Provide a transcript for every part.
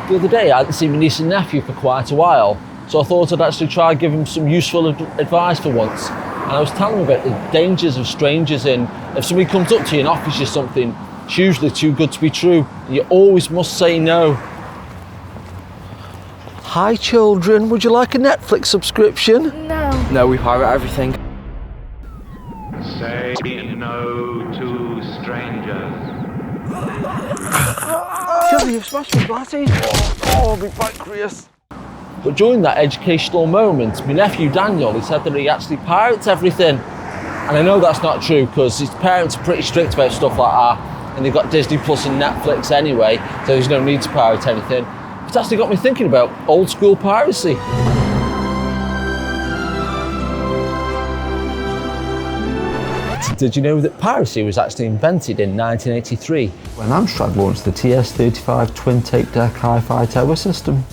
The other day I hadn't seen my niece and nephew for quite a while, so I thought I'd actually try and give them some useful advice for once. And I was telling them about the dangers of strangers, and if somebody comes up to you and offers you something, it's usually too good to be true. You always must say no. Hi children, would you like a Netflix subscription? No. No, we pirate everything. Say no to strangers. Kelly, you've smashed my glasses. Oh, my pancreas. But during that educational moment, my nephew Daniel, he said that he actually pirates everything. And I know that's not true because his parents are pretty strict about stuff like that, and they've got Disney Plus and Netflix anyway, so there's no need to pirate anything. It's actually got me thinking about old school piracy. Did you know that piracy was actually invented in 1983 when Amstrad launched the TS-35 twin tape deck hi-fi tower system?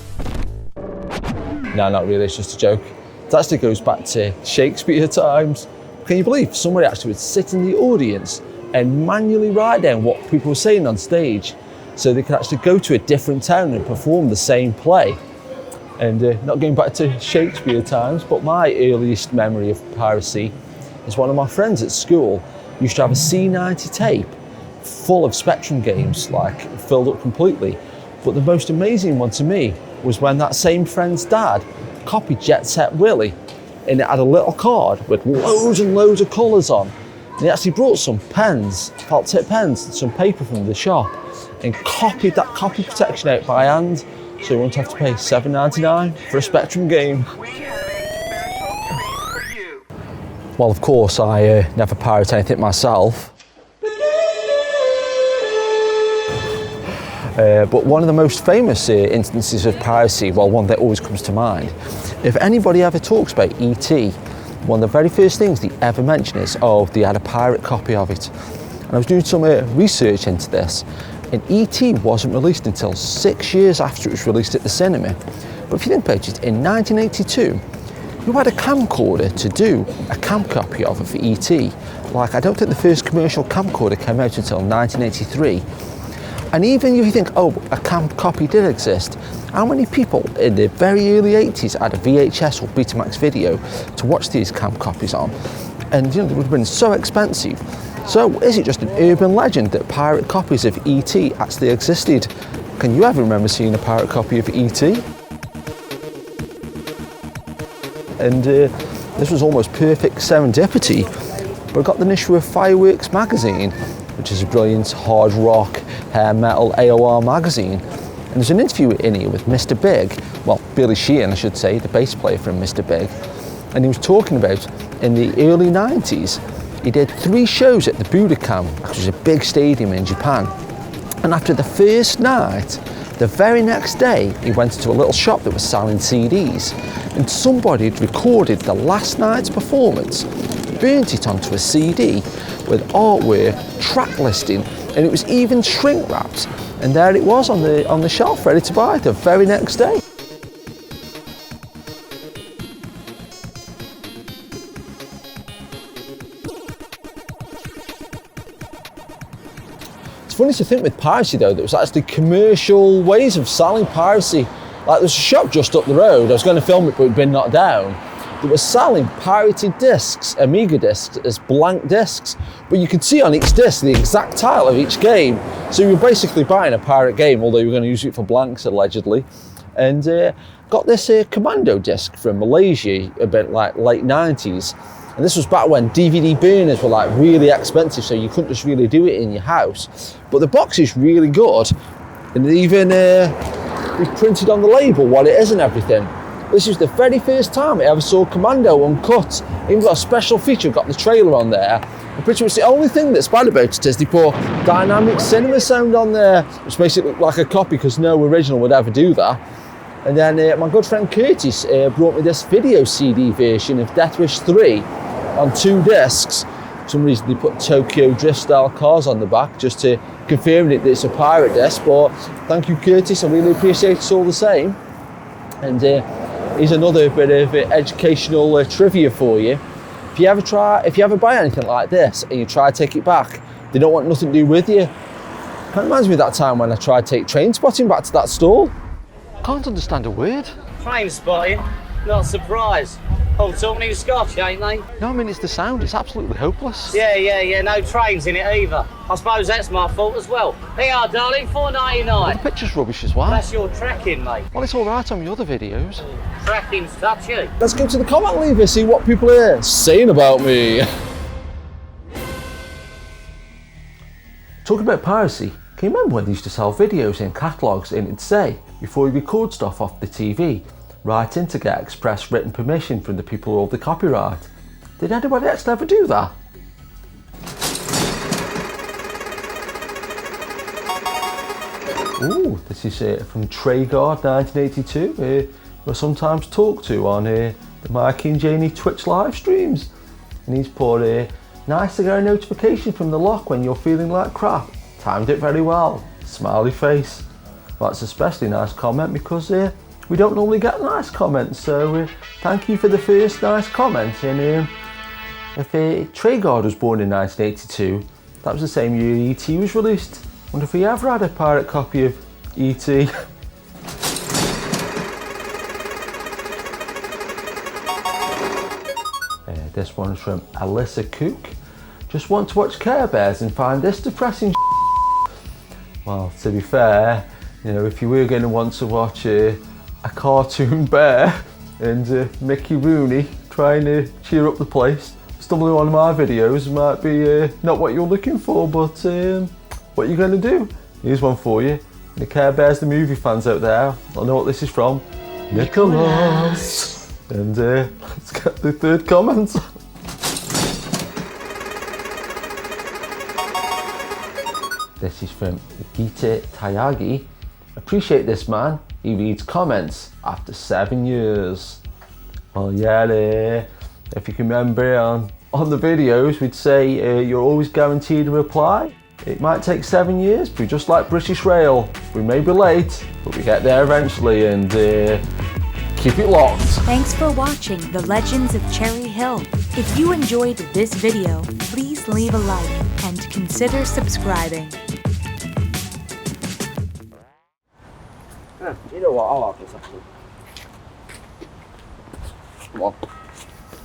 No, not really, it's just a joke. It actually goes back to Shakespeare times. Can you believe somebody actually would sit in the audience and manually write down what people were saying on stage so they could actually go to a different town and perform the same play? And not going back to Shakespeare times, but my earliest memory of piracy is one of my friends at school used to have a C90 tape full of Spectrum games, like filled up completely. But the most amazing one to me was when that same friend's dad copied Jet Set Willy, and it had a little card with loads and loads of colours on. And he actually brought some pens, felt tip pens, and some paper from the shop, and copied that copy protection out by hand, so you won't have to pay $7.99 for a Spectrum game. Well, of course, I never pirate anything myself. But one of the most famous instances of piracy, well, one that always comes to mind, if anybody ever talks about E.T., one of the very first things they ever mention is, oh, they had a pirate copy of it. And I was doing some research into this, and E.T. wasn't released until 6 years after it was released at the cinema. But if you think about it, in 1982, you had a camcorder to do a cam copy of it for E.T. Like, I don't think the first commercial camcorder came out until 1983. And even if you think, oh, a cam copy did exist, how many people in the very early 80s had a VHS or Betamax video to watch these cam copies on? And you know, they would have been so expensive. So is it just an urban legend that pirate copies of E.T. actually existed? Can you ever remember seeing a pirate copy of E.T.? And this was almost perfect serendipity. But I got the issue of Fireworks magazine, which is a brilliant hard rock, hair metal AOR magazine. And there's an interview in here with Mr. Big, well, Billy Sheehan, I should say, the bass player from Mr. Big. And he was talking about, in the early 90s, he did 3 shows at the Budokan, which was a big stadium in Japan. And after the first night, the very next day, he went to a little shop that was selling CDs, and somebody had recorded the last night's performance, burnt it onto a CD with artwork, track listing, and it was even shrink wrapped. And there it was on the shelf, ready to buy the very next day. It's funny to think with piracy though, there was actually commercial ways of selling piracy. Like there's a shop just up the road, I was going to film it but it'd been knocked down, that was selling pirated discs, Amiga discs, as blank discs. But you could see on each disc the exact title of each game. So you were basically buying a pirate game, although you were going to use it for blanks allegedly. And got this Commando disc from Malaysia, a bit like late 90s. And this was back when DVD burners were like really expensive, so you couldn't just really do it in your house. But the box is really good, and even we've printed on the label what it is and everything. This was the very first time I ever saw Commando uncut. Even got a special feature, got the trailer on there. And pretty much the only thing that's bad about it is they put dynamic cinema sound on there, which makes it look like a copy because no original would ever do that. And then my good friend Curtis brought me this video CD version of Death Wish 3 on 2 discs. For some reason they put Tokyo Drift style cars on the back just to confirm that it's a pirate disc, but thank you Curtis, I really appreciate it all the same. And here's another bit of educational trivia for you. If you ever buy anything like this and you try to take it back, they don't want nothing to do with you. Kind of reminds me of that time when I tried to take Trainspotting back to that store. Can't understand a word. Trainspotting? Not surprised. All talking in Scotch, ain't they? No, I mean, it's the sound. It's absolutely hopeless. Yeah. No trains in it either. I suppose that's my fault as well. Here you are, darling, $4.99. The picture's rubbish as well. That's your tracking, mate. Well, it's all right on your other videos. Tracking's touchy. Let's go to the comment lever, see what people are saying about me. Talking about piracy, can you remember when they used to sell videos in catalogues and it'd say, before you record stuff off the TV, write in to get express written permission from the people who hold the copyright? Did anybody actually ever do that? Ooh, this is from Treguard 1982, who I sometimes talk to on the Mikey and Janie Twitch live streams. And he's put, nice to get a notification from the lock when you're feeling like crap. Timed it very well. Smiley face. Well, that's a especially nice comment because we don't normally get nice comments. So thank you for the first nice comment. And if Treguard was born in 1982, that was the same year E.T. was released. Wonder if he ever had a pirate copy of E.T. This one's from Alyssa Cook. Just want to watch Care Bears and find this depressing. Well, to be fair, you know, if you were going to want to watch a cartoon bear and Mickey Rooney trying to cheer up the place, stumbling on my videos might be not what you're looking for, but what you're going to do. Here's one for you. The Care Bears, the movie fans out there, I know what this is from. Nicholas. And let's get the third comment. This is from Geeta Tyagi. Appreciate this man. He reads comments after 7 years. Well, yeah, if you can remember on the videos, we'd say you're always guaranteed a reply. It might take 7 years, but just like British Rail, we may be late, but we get there eventually, and keep it locked. Thanks for watching The Legends of Cherry Hill. If you enjoyed this video, please leave a like and consider subscribing. You know what? I'll have this actually. Come on.